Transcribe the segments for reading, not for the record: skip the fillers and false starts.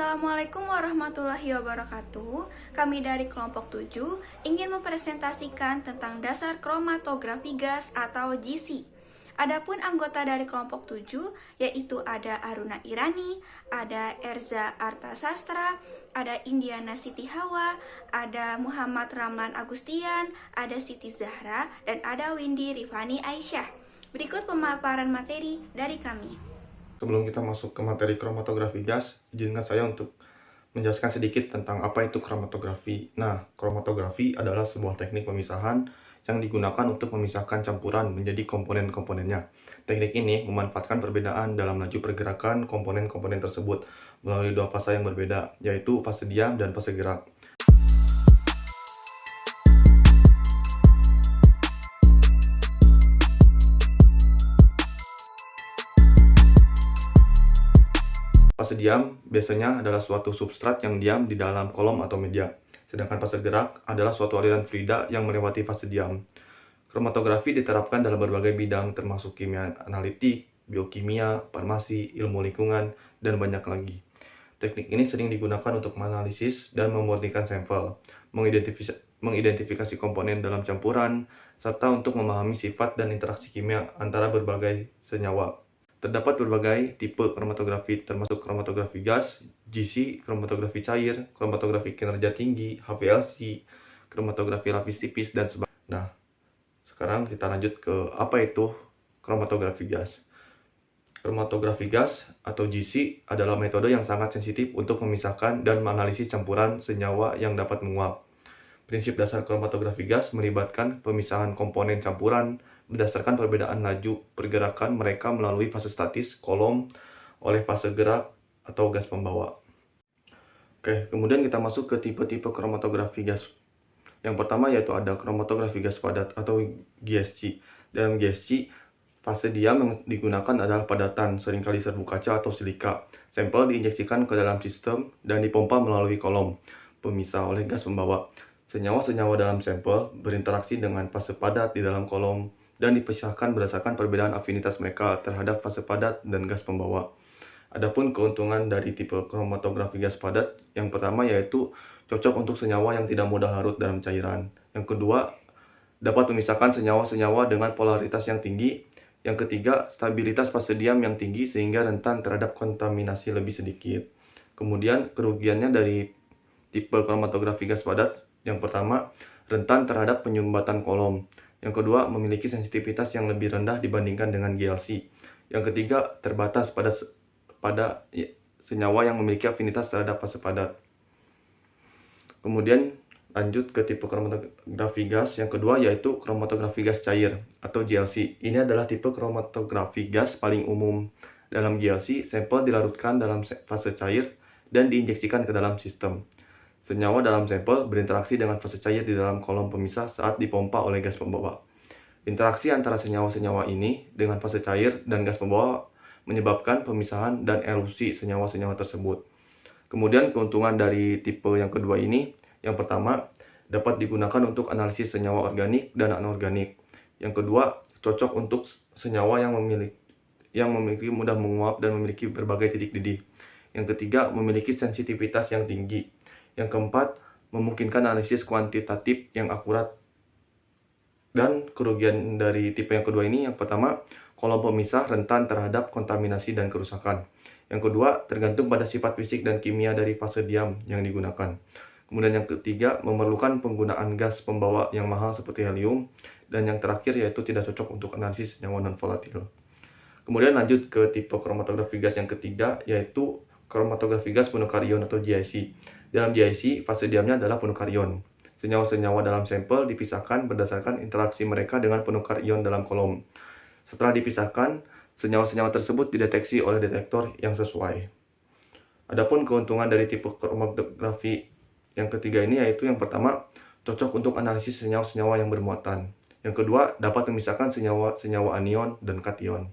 Assalamualaikum warahmatullahi wabarakatuh. Kami dari kelompok 7 ingin mempresentasikan tentang dasar kromatografi gas atau GC. Adapun anggota dari kelompok 7 yaitu ada Aruna Irani, ada Erza Artasastra, ada Indiana Siti Hawa, ada Muhammad Ramlan Agustian, ada Siti Zahra, dan ada Windy Rifani Aisyah. Berikut pemaparan materi dari kami. Sebelum kita masuk ke materi kromatografi gas, izinkan saya untuk menjelaskan sedikit tentang apa itu kromatografi. Nah, kromatografi adalah sebuah teknik pemisahan yang digunakan untuk memisahkan campuran menjadi komponen-komponennya. Teknik ini memanfaatkan perbedaan dalam laju pergerakan komponen-komponen tersebut melalui dua fase yang berbeda, yaitu fase diam dan fase gerak. Fase diam biasanya adalah suatu substrat yang diam di dalam kolom atau media, sedangkan fase gerak adalah suatu aliran fluida yang melewati fase diam. Kromatografi diterapkan dalam berbagai bidang termasuk kimia analitik, biokimia, farmasi, ilmu lingkungan, dan banyak lagi. Teknik ini sering digunakan untuk menganalisis dan memurnikan sampel, mengidentifikasi komponen dalam campuran, serta untuk memahami sifat dan interaksi kimia antara berbagai senyawa. Terdapat berbagai tipe kromatografi, termasuk kromatografi gas, GC, kromatografi cair, kromatografi kinerja tinggi, HPLC, kromatografi lapis tipis, dan sebagainya. Nah, sekarang kita lanjut ke apa itu kromatografi gas. Kromatografi gas atau GC adalah metode yang sangat sensitif untuk memisahkan dan menganalisis campuran senyawa yang dapat menguap. Prinsip dasar kromatografi gas melibatkan pemisahan komponen campuran berdasarkan perbedaan laju pergerakan mereka melalui fase statis kolom oleh fase gerak atau gas pembawa. Oke, kemudian kita masuk ke tipe-tipe kromatografi gas. Yang pertama yaitu ada kromatografi gas padat atau GSC. Dalam GSC, fase diam yang digunakan adalah padatan, seringkali serbu kaca atau silika. Sampel diinjeksikan ke dalam sistem dan dipompa melalui kolom pemisah oleh gas pembawa. Senyawa-senyawa dalam sampel berinteraksi dengan fase padat di dalam kolom dan dipisahkan berdasarkan perbedaan afinitas mereka terhadap fase padat dan gas pembawa. Adapun keuntungan dari tipe kromatografi gas padat, yang pertama yaitu cocok untuk senyawa yang tidak mudah larut dalam cairan. Yang kedua, dapat memisahkan senyawa-senyawa dengan polaritas yang tinggi. Yang ketiga, stabilitas fase diam yang tinggi sehingga rentan terhadap kontaminasi lebih sedikit. Kemudian, kerugiannya dari tipe kromatografi gas padat, yang pertama, rentan terhadap penyumbatan kolom. Yang kedua, memiliki sensitivitas yang lebih rendah dibandingkan dengan GLC. Yang ketiga, terbatas pada senyawa yang memiliki afinitas terhadap fase padat. Kemudian, lanjut ke tipe kromatografi gas yang kedua yaitu kromatografi gas cair atau GLC. Ini adalah tipe kromatografi gas paling umum. Dalam GLC, sampel dilarutkan dalam fase cair dan diinjeksikan ke dalam sistem. Senyawa dalam sampel berinteraksi dengan fase cair di dalam kolom pemisah saat dipompa oleh gas pembawa. Interaksi antara senyawa-senyawa ini dengan fase cair dan gas pembawa menyebabkan pemisahan dan erosi senyawa-senyawa tersebut. Kemudian keuntungan dari tipe yang kedua ini, yang pertama, dapat digunakan untuk analisis senyawa organik dan anorganik. Yang kedua, cocok untuk senyawa yang memiliki mudah menguap dan memiliki berbagai titik didih. Yang ketiga, memiliki sensitivitas yang tinggi. Yang keempat, memungkinkan analisis kuantitatif yang akurat. Dan kerugian dari tipe yang kedua ini, yang pertama, kolom pemisah rentan terhadap kontaminasi dan kerusakan. Yang kedua, tergantung pada sifat fisik dan kimia dari fase diam yang digunakan. Kemudian yang ketiga, memerlukan penggunaan gas pembawa yang mahal seperti helium. Dan yang terakhir yaitu tidak cocok untuk analisis senyawa non-volatil. Kemudian lanjut ke tipe kromatografi gas yang ketiga, yaitu kromatografi gas penukar ion atau GIC. Dalam GIC, fase diamnya adalah penukar ion. Senyawa-senyawa dalam sampel dipisahkan berdasarkan interaksi mereka dengan penukar ion dalam kolom. Setelah dipisahkan, senyawa-senyawa tersebut dideteksi oleh detektor yang sesuai. Adapun keuntungan dari tipe kromatografi yang ketiga ini yaitu yang pertama, cocok untuk analisis senyawa-senyawa yang bermuatan. Yang kedua, dapat memisahkan senyawa-senyawa anion dan kation.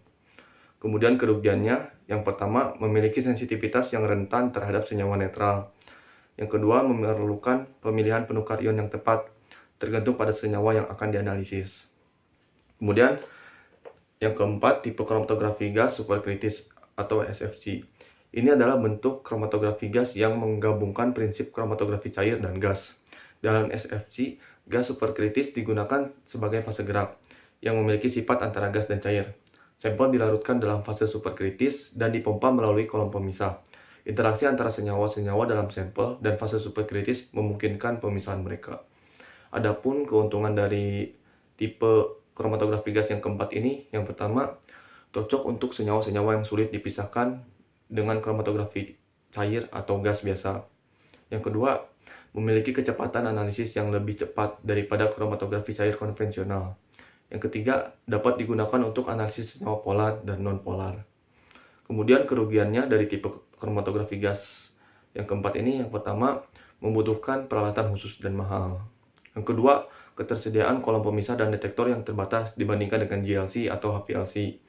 Kemudian kerugiannya, yang pertama, memiliki sensitivitas yang rentan terhadap senyawa netral. Yang kedua, memerlukan pemilihan penukar ion yang tepat, tergantung pada senyawa yang akan dianalisis. Kemudian, yang keempat, tipe kromatografi gas superkritis atau SFC. Ini adalah bentuk kromatografi gas yang menggabungkan prinsip kromatografi cair dan gas. Dalam SFC, gas superkritis digunakan sebagai fase gerak yang memiliki sifat antara gas dan cair. Sampel dilarutkan dalam fase superkritis dan dipompa melalui kolom pemisah. Interaksi antara senyawa-senyawa dalam sampel dan fase superkritis memungkinkan pemisahan mereka. Adapun keuntungan dari tipe kromatografi gas yang keempat ini, yang pertama, cocok untuk senyawa-senyawa yang sulit dipisahkan dengan kromatografi cair atau gas biasa. Yang kedua, memiliki kecepatan analisis yang lebih cepat daripada kromatografi cair konvensional. Yang ketiga, dapat digunakan untuk analisis senyawa polar dan non-polar. Kemudian kerugiannya dari tipe kromatografi gas yang keempat ini, yang pertama, membutuhkan peralatan khusus dan mahal. Yang kedua, ketersediaan kolom pemisah dan detektor yang terbatas dibandingkan dengan GLC atau HPLC.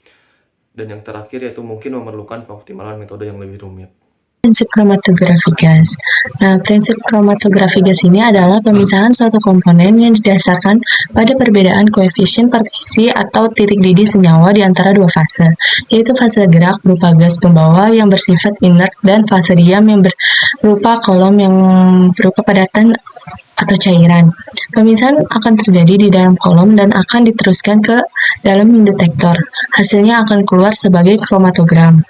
Dan yang terakhir yaitu mungkin memerlukan pengoptimalan metode yang lebih rumit. Prinsip kromatografi gas. Nah, prinsip kromatografi gas ini adalah pemisahan suatu komponen yang didasarkan pada perbedaan koefisien partisi atau titik didih senyawa di antara dua fase, yaitu fase gerak berupa gas pembawa yang bersifat inert dan fase diam yang berupa kolom yang berupa padatan atau cairan. Pemisahan akan terjadi di dalam kolom dan akan diteruskan ke dalam detektor. Hasilnya akan keluar sebagai kromatogram.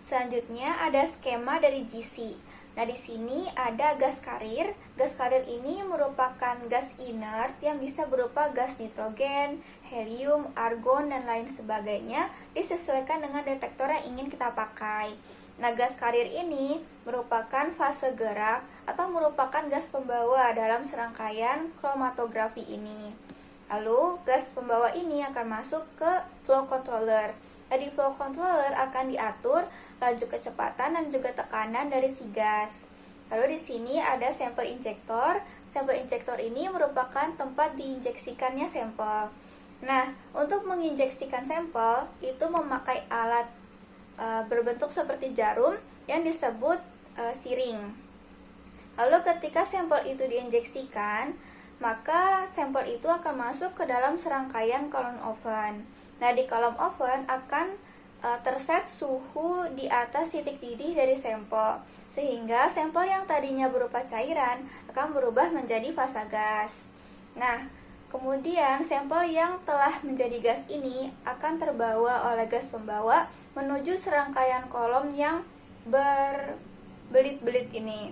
Selanjutnya ada skema dari GC. Nah, di sini ada gas karir. Gas karir ini merupakan gas inert yang bisa berupa gas nitrogen, helium, argon, dan lain sebagainya, disesuaikan dengan detektor yang ingin kita pakai. Nah, gas karir ini merupakan fase gerak atau merupakan gas pembawa dalam serangkaian kromatografi ini. Lalu, gas pembawa ini akan masuk ke flow controller. Nah, di flow controller akan diatur laju kecepatan dan juga tekanan dari si gas. Lalu di sini ada sampel injektor. Sampel injektor ini merupakan tempat diinjeksikannya sampel. Nah, untuk menginjeksikan sampel itu memakai alat berbentuk seperti jarum yang disebut siring. Lalu ketika sampel itu diinjeksikan, maka sampel itu akan masuk ke dalam serangkaian kolom oven. Nah, di kolom oven akan terset suhu di atas titik didih dari sampel, sehingga sampel yang tadinya berupa cairan akan berubah menjadi fasa gas. Nah, kemudian sampel yang telah menjadi gas ini akan terbawa oleh gas pembawa menuju serangkaian kolom yang berbelit-belit ini.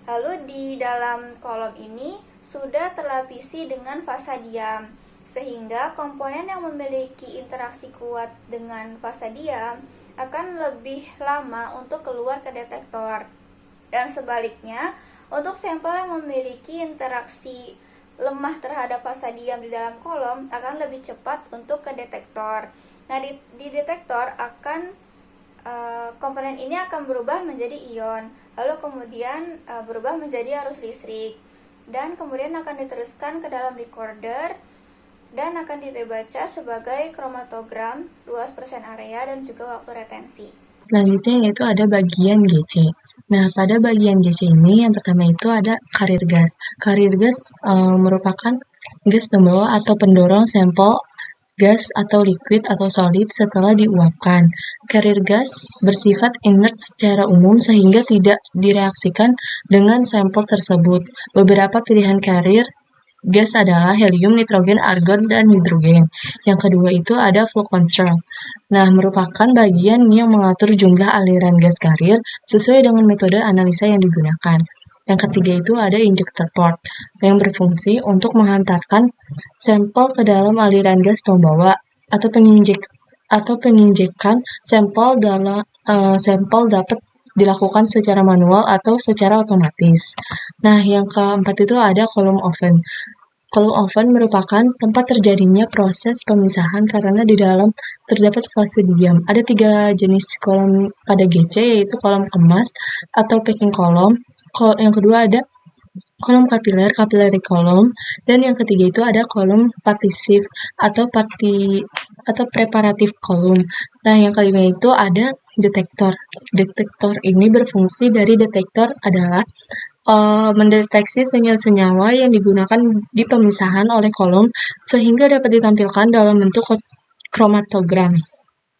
Lalu di dalam kolom ini sudah terlapisi dengan fasa diam, sehingga komponen yang memiliki interaksi kuat dengan fasa diam akan lebih lama untuk keluar ke detektor. Dan sebaliknya, untuk sampel yang memiliki interaksi lemah terhadap fasa diam di dalam kolom akan lebih cepat untuk ke detektor. Nah, di detektor akan komponen ini akan berubah menjadi ion, lalu kemudian berubah menjadi arus listrik, dan kemudian akan diteruskan ke dalam recorder dan akan dibaca sebagai kromatogram, luas persen area, dan juga waktu retensi. Selanjutnya yaitu ada bagian GC. Nah, pada bagian GC ini yang pertama itu ada karir gas. Karir gas merupakan gas pembawa atau pendorong sampel gas atau liquid atau solid setelah diuapkan. Karir gas bersifat inert secara umum sehingga tidak direaksikan dengan sampel tersebut. Beberapa pilihan karir gas adalah helium, nitrogen, argon, dan hidrogen. Yang kedua itu ada flow control. Nah, merupakan bagian yang mengatur jumlah aliran gas karir sesuai dengan metode analisa yang digunakan. Yang ketiga itu ada injector port yang berfungsi untuk menghantarkan sampel ke dalam aliran gas pembawa atau penginjekan sampel dapat dilakukan secara manual atau secara otomatis. Nah, yang keempat itu ada column oven. Column oven merupakan tempat terjadinya proses pemisahan karena di dalam terdapat fase diam. Ada 3 jenis kolom pada GC, yaitu kolom kemas atau packing kolom. Yang kedua ada kolom kapiler, capillary column, dan yang ketiga itu ada kolom partisif atau preparatif column. Nah, yang kelima itu ada detektor. Detektor ini berfungsi dari detektor adalah mendeteksi senyawa-senyawa yang digunakan di pemisahan oleh kolom sehingga dapat ditampilkan dalam bentuk kromatogram.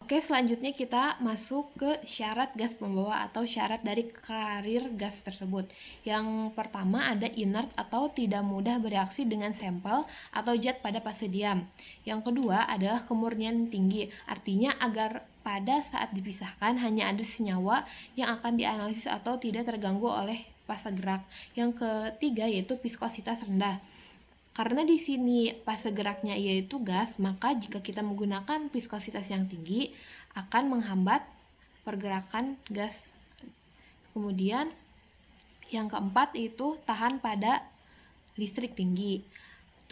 Oke, selanjutnya kita masuk ke syarat gas pembawa atau syarat dari karir gas tersebut. Yang pertama ada inert atau tidak mudah bereaksi dengan sampel atau zat pada fase diam. Yang kedua adalah kemurnian tinggi, artinya agar pada saat dipisahkan hanya ada senyawa yang akan dianalisis atau tidak terganggu oleh fase gerak. Yang ketiga yaitu viskositas rendah. Karena di sini fase geraknya yaitu gas, maka jika kita menggunakan viskositas yang tinggi akan menghambat pergerakan gas. Kemudian yang keempat itu tahan pada listrik tinggi.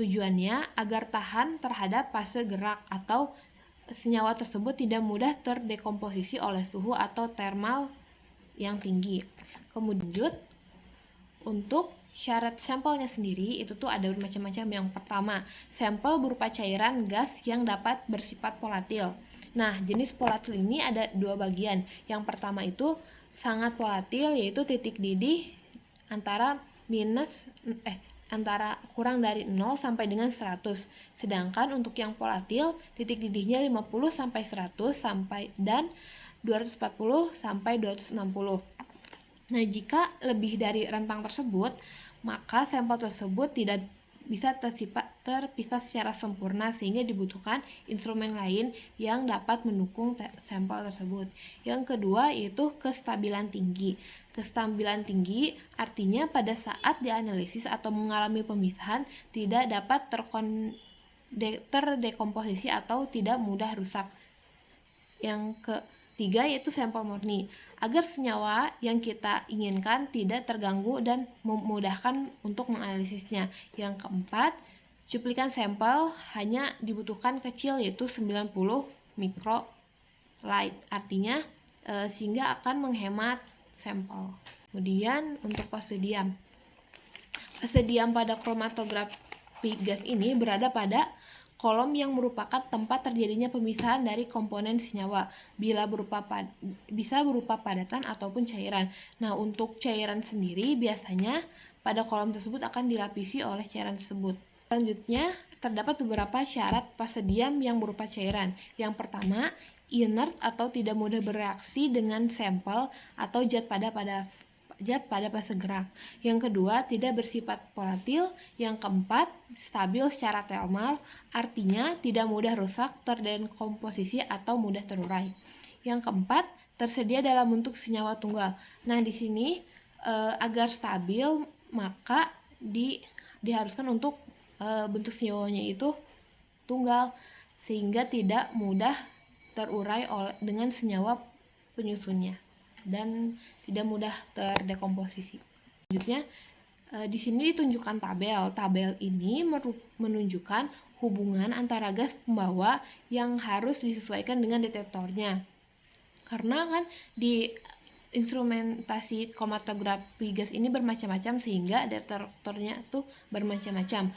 Tujuannya agar tahan terhadap fase gerak atau senyawa tersebut tidak mudah terdekomposisi oleh suhu atau thermal yang tinggi. Kemudian untuk syarat sampelnya sendiri itu tuh ada bermacam-macam. Yang pertama, sampel berupa cairan gas yang dapat bersifat volatil. Nah, jenis volatil ini ada 2 bagian. Yang pertama itu sangat volatil, yaitu titik didih antara kurang dari 0 sampai dengan 100. Sedangkan untuk yang volatil, titik didihnya 50 sampai 100 dan 240 sampai 260. Nah, jika lebih dari rentang tersebut, maka sampel tersebut tidak bisa terpisah secara sempurna sehingga dibutuhkan instrumen lain yang dapat mendukung sampel tersebut. Yang kedua yaitu kestabilan tinggi. Kestabilan tinggi artinya pada saat dianalisis atau mengalami pemisahan tidak dapat terdekomposisi atau tidak mudah rusak. Yang ketiga yaitu sampel murni, agar senyawa yang kita inginkan tidak terganggu dan memudahkan untuk menganalisisnya. Yang keempat, cuplikan sampel hanya dibutuhkan kecil yaitu 90 microlight, artinya sehingga akan menghemat sampel. Kemudian untuk fase diam. Fase diam pada kromatografi gas ini berada pada kolom yang merupakan tempat terjadinya pemisahan dari komponen senyawa, bisa berupa padatan ataupun cairan. Nah, untuk cairan sendiri biasanya pada kolom tersebut akan dilapisi oleh cairan tersebut. Selanjutnya, terdapat beberapa syarat fase diam yang berupa cairan. Yang pertama, inert atau tidak mudah bereaksi dengan sampel atau zat pada fase gerak. Yang kedua, tidak bersifat volatil. Yang keempat, stabil secara thermal, artinya tidak mudah rusak, terdekomposisi atau mudah terurai. Yang keempat, tersedia dalam bentuk senyawa tunggal. Nah, di sini agar stabil maka diharuskan untuk bentuk senyawanya itu tunggal sehingga tidak mudah terurai dengan senyawa penyusunnya dan tidak mudah terdekomposisi. Selanjutnya, di sini ditunjukkan tabel. Tabel ini menunjukkan hubungan antara gas pembawa yang harus disesuaikan dengan detektornya. Karena kan di instrumentasi kromatografi gas ini bermacam-macam sehingga detektornya tuh bermacam-macam.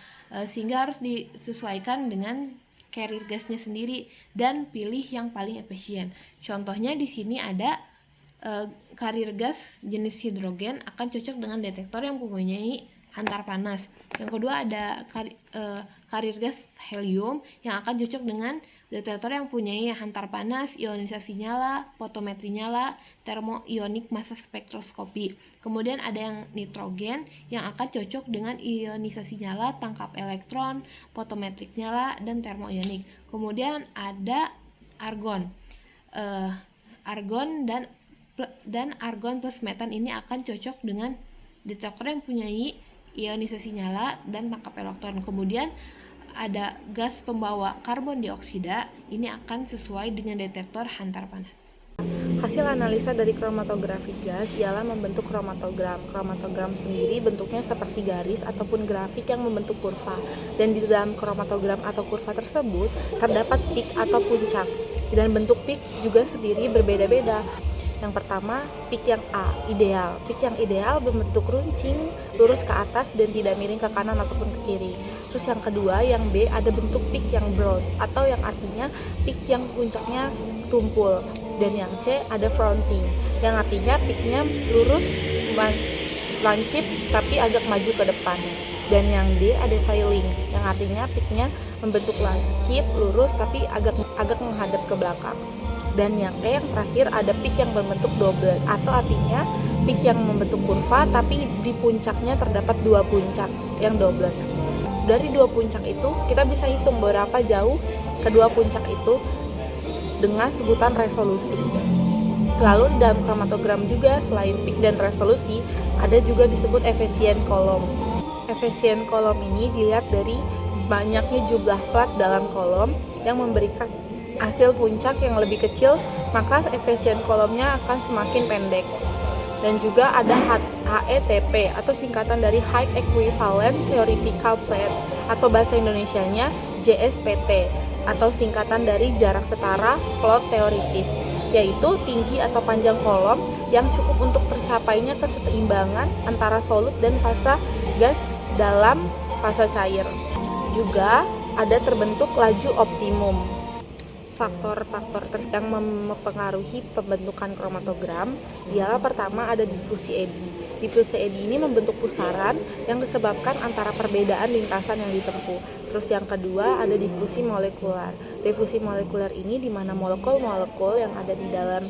Sehingga harus disesuaikan dengan carrier gasnya sendiri dan pilih yang paling efisien. Contohnya di sini ada carrier gas jenis hidrogen akan cocok dengan detektor yang mempunyai hantar panas. Yang kedua ada carrier gas helium yang akan cocok dengan detektor yang mempunyai hantar panas, ionisasi nyala, fotometri nyala, termoionik massa spektroskopi. Kemudian ada yang nitrogen yang akan cocok dengan ionisasi nyala, tangkap elektron, fotometrik nyala, dan termoionik. Kemudian ada argon. Argon dan argon plus metan ini akan cocok dengan Detektor yang mempunyai ionisasi nyala dan tangkap elektron. Kemudian ada gas pembawa karbon dioksida, ini akan sesuai dengan detektor hantar panas. Hasil analisa dari kromatografi gas ialah membentuk kromatogram. Kromatogram sendiri bentuknya seperti garis ataupun grafik yang membentuk kurva. Dan di dalam kromatogram atau kurva tersebut terdapat peak atau puncak. Dan bentuk peak juga sendiri berbeda-beda. Yang pertama, peak yang A, ideal. Peak yang ideal berbentuk runcing, lurus ke atas dan tidak miring ke kanan ataupun ke kiri. Terus yang kedua, yang B, ada bentuk peak yang broad, atau yang artinya peak yang puncaknya tumpul. Dan yang C, ada fronting, yang artinya peaknya lurus, lancip, tapi agak maju ke depan. Dan yang D, ada tailing, yang artinya peaknya membentuk lancip, lurus, tapi agak menghadap ke belakang. Dan yang E, yang terakhir, ada peak yang berbentuk double, atau artinya peak yang membentuk kurva tapi di puncaknya terdapat dua puncak yang double. Dari dua puncak itu kita bisa hitung berapa jauh kedua puncak itu dengan sebutan resolusi. Lalu dalam kromatogram juga selain peak dan resolusi ada juga disebut efisien kolom. Efisien kolom ini dilihat dari banyaknya jumlah plat dalam kolom yang memberikan hasil puncak yang lebih kecil, maka efisien kolomnya akan semakin pendek. Dan juga ada HETP atau singkatan dari High Equivalent Theoretical Plate atau bahasa Indonesianya JSPT atau singkatan dari jarak setara plot teoritis, yaitu tinggi atau panjang kolom yang cukup untuk tercapainya keseimbangan antara solut dan fasa gas dalam fasa cair. Juga ada terbentuk laju optimum. Faktor-faktor yang mempengaruhi pembentukan kromatogram ialah pertama ada difusi eddy. Difusi eddy ini membentuk pusaran yang disebabkan antara perbedaan lintasan yang ditempuh. Terus yang kedua ada difusi molekular. Difusi molekular ini di mana molekul-molekul yang ada di dalam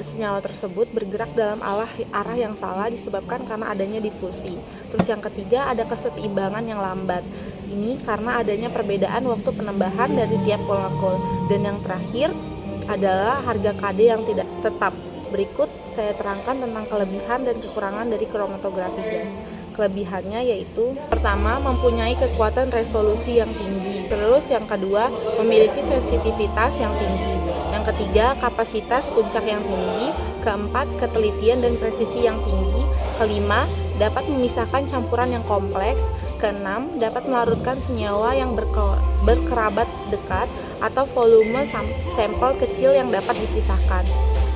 senyawa tersebut bergerak dalam arah yang salah disebabkan karena adanya difusi. Terus yang ketiga ada keseimbangan yang lambat. Ini karena adanya perbedaan waktu penambahan dari tiap molekul. Dan yang terakhir adalah harga KD yang tidak tetap. Berikut saya terangkan tentang kelebihan dan kekurangan dari kromatografi gas. Kelebihannya yaitu pertama mempunyai kekuatan resolusi yang tinggi. Terus yang kedua memiliki sensitivitas yang tinggi. Yang ketiga kapasitas puncak yang tinggi. Keempat ketelitian dan presisi yang tinggi. Kelima dapat memisahkan campuran yang kompleks. Keenam, dapat melarutkan senyawa yang berkerabat dekat atau volume sampel kecil yang dapat dipisahkan.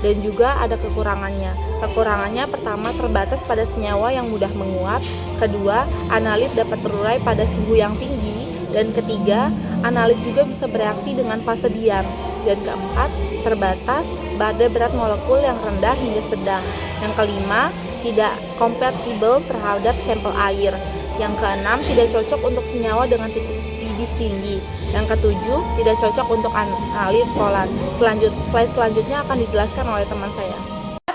Dan juga ada kekurangannya. Kekurangannya pertama terbatas pada senyawa yang mudah menguap. Kedua, analit dapat berurai pada suhu yang tinggi. Dan ketiga, analit juga bisa bereaksi dengan fase diam. Dan keempat, terbatas pada berat molekul yang rendah hingga sedang. Yang kelima, tidak kompatibel terhadap sampel air. Yang keenam, tidak cocok untuk senyawa dengan titik tinggi. Yang ketujuh, tidak cocok untuk analit polar. Slide selanjutnya akan dijelaskan oleh teman saya.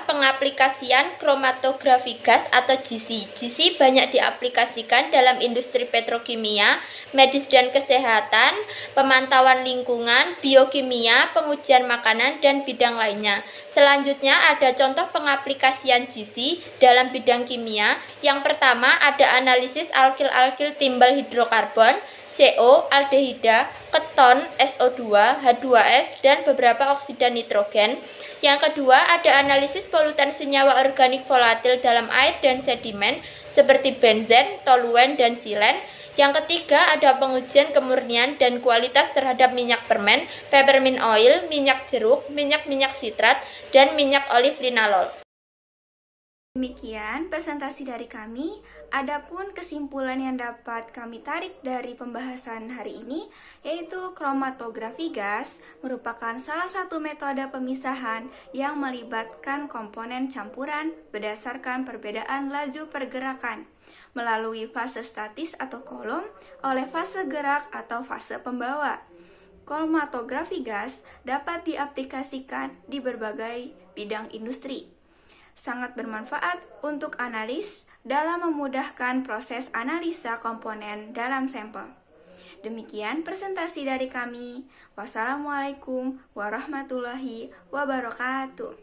Pengaplikasian kromatografi gas atau GC. GC banyak diaplikasikan dalam industri petrokimia, medis dan kesehatan, pemantauan lingkungan, biokimia, pengujian makanan, dan bidang lainnya. Selanjutnya ada contoh pengaplikasian GC dalam bidang kimia. Yang pertama ada analisis alkil-alkil timbal hidrokarbon, CO, aldehida, keton, SO2, H2S, dan beberapa oksida nitrogen. Yang kedua, ada analisis polutan senyawa organik volatil dalam air dan sedimen seperti benzen, toluen, dan silen. Yang ketiga, ada pengujian kemurnian dan kualitas terhadap minyak permen, peppermint oil, minyak jeruk, minyak sitrat, dan minyak olive linalol. Demikian presentasi dari kami. Adapun kesimpulan yang dapat kami tarik dari pembahasan hari ini yaitu kromatografi gas merupakan salah satu metode pemisahan yang melibatkan komponen campuran berdasarkan perbedaan laju pergerakan melalui fase statis atau kolom oleh fase gerak atau fase pembawa. Kromatografi gas dapat diaplikasikan di berbagai bidang industri. Sangat bermanfaat untuk analis dalam memudahkan proses analisa komponen dalam sampel. Demikian presentasi dari kami. Wassalamualaikum warahmatullahi wabarakatuh.